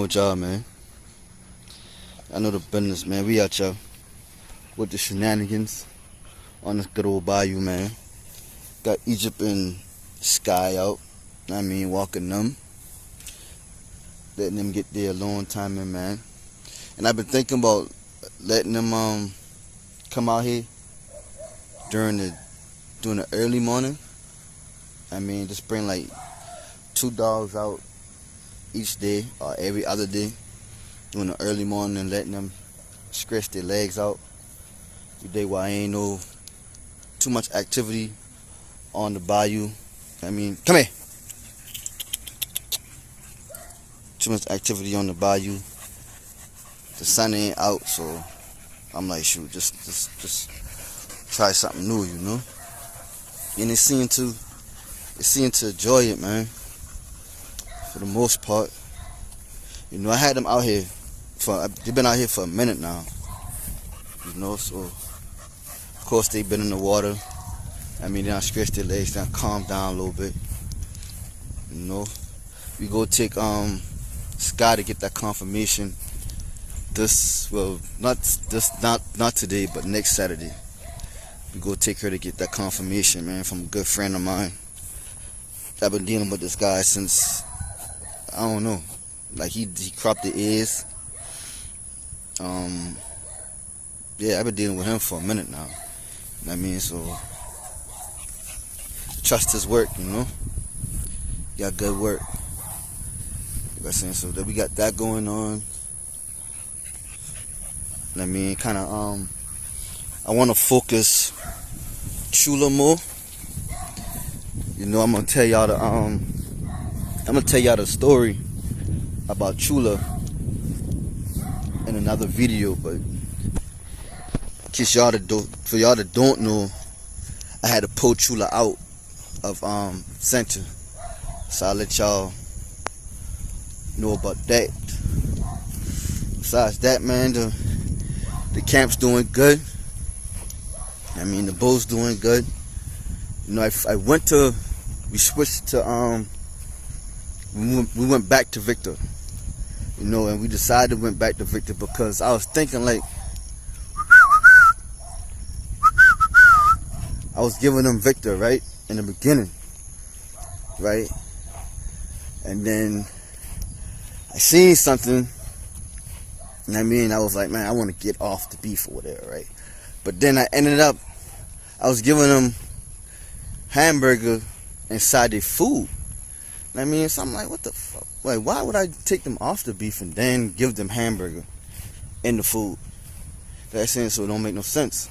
with y'all, man. I know the business, man. We out here with the shenanigans on this good old bayou, man. Got Egypt and Sky out. I mean, walking them, letting them get their alone time in, man. And I've been thinking about letting them come out here during the early morning. I mean, just bring like 2 dogs out each day or every other day during the early morning and letting them stretch their legs out. Today, while ain't no too much activity on the bayou. I mean, come here. Too much activity on the bayou. The sun ain't out, so I'm like, shoot, just try something new, you know. And they seem to enjoy it, man. For the most part, you know, I had them out here they've been out here for a minute now, you know. So of course they've been in the water. I mean, they done stretched their legs, they done calmed down a little bit, you know. We go take Sky to get that confirmation. Not today, but next Saturday. We go take her to get that confirmation, man, from a good friend of mine. I've been dealing with this guy since, I don't know, like he cropped the ears. Yeah, I've been dealing with him for a minute now. You know what I mean? So trust his work, you know. He got good work. You know what I'm saying? So that we got that going on. You know what I mean? Kind of I want to focus Chula more. You know, I'm gonna tell y'all the story about Chula in another video, but in case y'all that don't know, I had to pull Chula out of center, so I'll let y'all know about that. Besides that, man, the camp's doing good. I mean, the boat's doing good. You know, we switched to, we went back to Victor. You know, and we decided went back to Victor because I was thinking, like, I was giving them Victor, right, in the beginning, right? And then I seen something, and I mean, I was like, man, I want to get off the beef or whatever, right? But then I was giving them hamburger inside their food. I mean, so I'm like, what the fuck? Like, why would I take them off the beef and then give them hamburger in the food? That's saying, so it don't make no sense.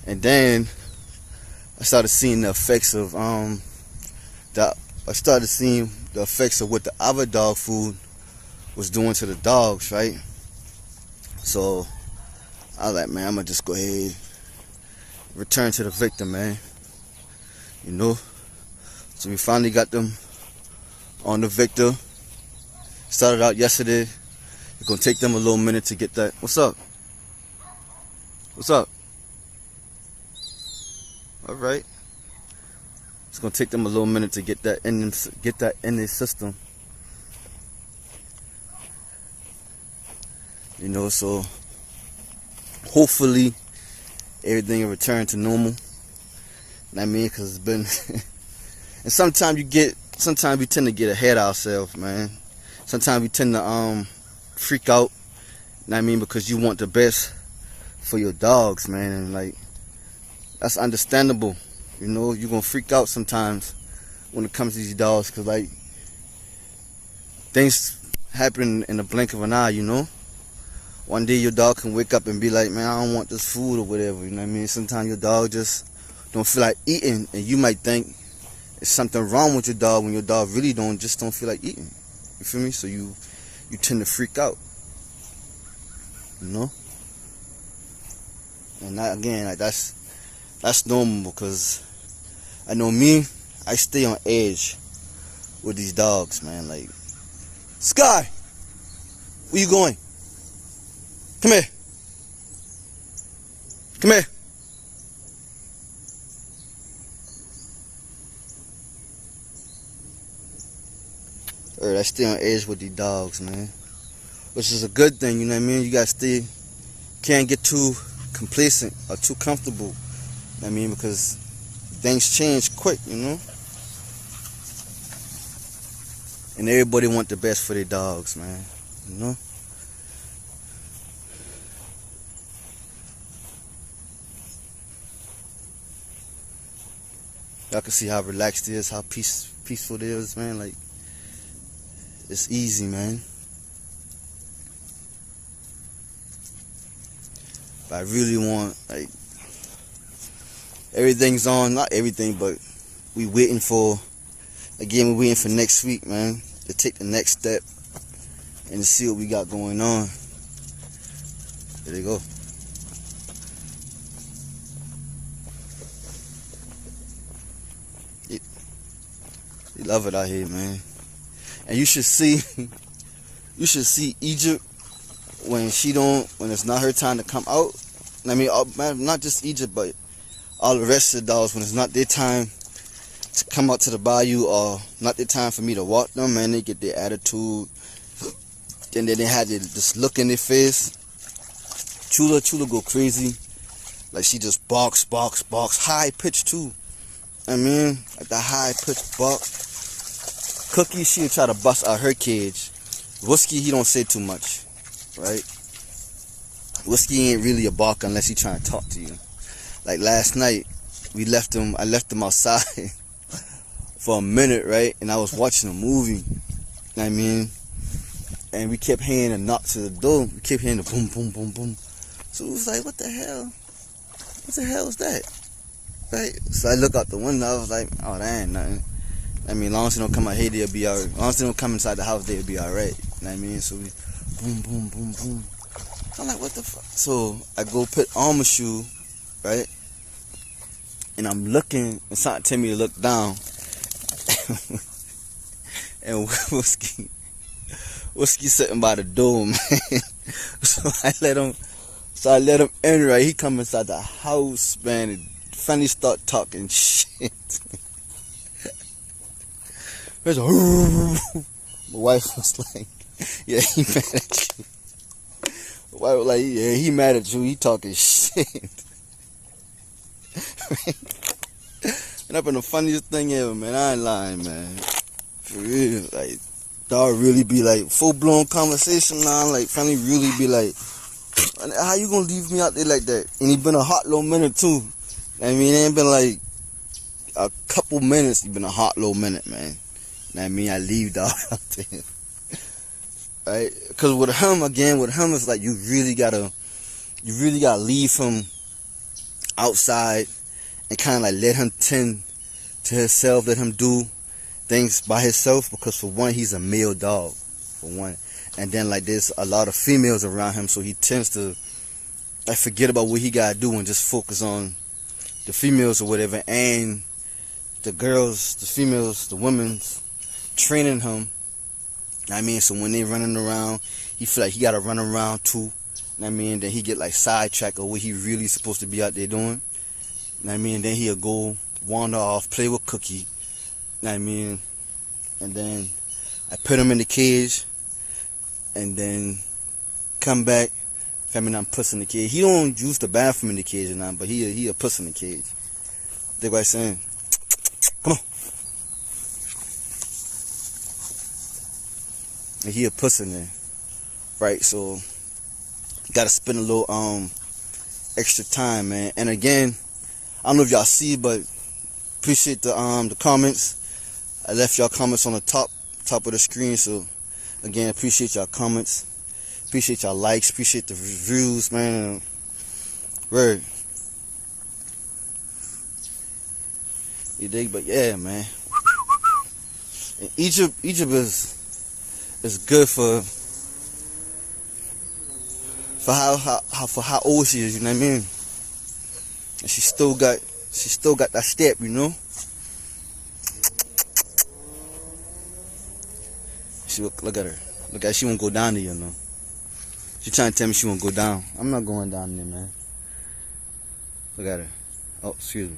And then I started seeing the effects of what the other dog food was doing to the dogs, right? So I was like, man, I'm gonna just go ahead, return to the Victor, man. You know? So we finally got them on the Victor. Started out yesterday. It's gonna take them a little minute to get that. What's up? What's up? Alright. It's gonna take them a little minute to get that in their system. You know, so hopefully everything will return to normal. I mean, because it's been and sometimes we tend to get ahead of ourselves, man. Sometimes we tend to freak out, you know what I mean, because you want the best for your dogs, man, and like, that's understandable. You know, you're gonna freak out sometimes when it comes to these dogs, because like, things happen in the blink of an eye, you know. One day your dog can wake up and be like, man, I don't want this food or whatever, you know what I mean. Sometimes your dog just don't feel like eating, and you might think it's something wrong with your dog when your dog really don't feel like eating. You feel me? So you tend to freak out, you know. And that, again, like, that's normal, because I know me, I stay on edge with these dogs, man. Like, Sky, where you going? Come here. Come here. I stay on edge with these dogs, man. which is a good thing, you know what I mean? You gotta stay, can't get too complacent or too comfortable, you know what I mean? Because things change quick, you know? And everybody want the best for their dogs, man, you know? Y'all can see how relaxed it is, how peaceful it is, man. Like, it's easy, man. But I really want, like, everything's on, not everything, but we waiting for, again, we're waiting for next week, man, to take the next step and to see what we got going on. There they go. You love it out here, man. And you should see Egypt when it's not her time to come out. I mean, not just Egypt, but all the rest of the dogs, when it's not their time to come out to the bayou, or not their time for me to walk them, man, they get their attitude. And then they had this look in their face. Chula go crazy. Like, she just barks, high pitch too. I mean, like the high pitch bark. Cookie, she'll try to bust out her cage. Whiskey, he don't say too much, right? Whiskey ain't really a barker unless he trying to talk to you. Like last night, I left him outside for a minute, right? And I was watching a movie, you know what I mean? And we kept hearing a knock to the door. We kept hearing the boom, boom, boom, boom. So it was like, what the hell? What the hell is that? Right? So I look out the window, I was like, oh, that ain't nothing. I mean, as long as they don't come out here, they'll be alright. As long as they don't come inside the house, they'll be alright. You know what I mean? So we, boom, boom, boom, boom. I'm like, what the fuck? So I go put on my shoe, right? And I'm looking, and something tell me to look down. And Whiskey sitting by the door, man. So I let him in, right? He come inside the house, man, and finally start talking shit. My wife was like, yeah, he mad at you. My wife was like, yeah, he mad at you. He talking shit. And that been the funniest thing ever, man. I ain't lying, man. For real, like, dog really be like, full-blown conversation now. Like, finally really be like, how you gonna leave me out there like that? And he been a hot little minute, too. I mean, it ain't been like a couple minutes. He been a hot little minute, man. I mean, I leave dog out there, right? Because with him, it's like you really gotta leave him outside and kind of like let him tend to himself, let him do things by himself. Because for one, he's a male dog, for one, and then like there's a lot of females around him, so he tends to like forget about what he gotta do and just focus on the females or whatever, and the girls, the females, the women's training him. I mean, so when they running around, he feel like he gotta run around too. I mean, then he get like sidetracked of what he really supposed to be out there doing. I mean, then he'll go wander off, play with Cookie. I mean, and then I put him in the cage, and then come back. I mean, I'm puss in the cage. He don't use the bathroom in the cage or nothing, but he a puss in the cage. They what I'm saying? Come on. And he a puss in there, right? So gotta spend a little extra time, man. And again, I don't know if y'all see, but appreciate the comments. I left y'all comments on the top of the screen. So again, appreciate y'all comments, appreciate y'all likes, appreciate the reviews, man. Word. You dig? But yeah, man. And Egypt is good for how old she is, you know what I mean? And she still got that step, you know? She look at her. Look at her. She won't go down there, you know. She trying to tell me she won't go down. I'm not going down there, man. Look at her. Oh, excuse me.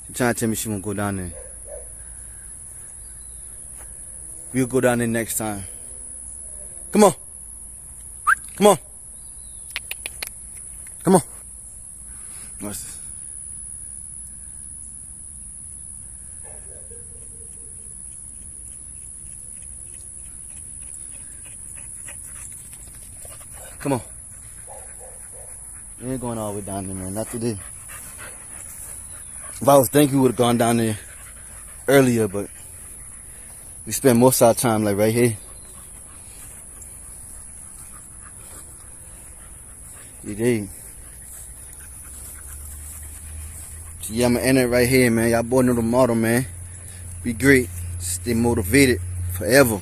She trying to tell me she won't go down there. We'll go down there next time. Come on. Come on. Come on. Watch this. Come on. We ain't going all the way down there, man. Not today. If I was thinking, we would have gone down there earlier, but we spend most of our time like right here. You dig? So yeah, I'm gonna end it right here, man. Y'all boy know the motto, man. Be great. Stay motivated forever.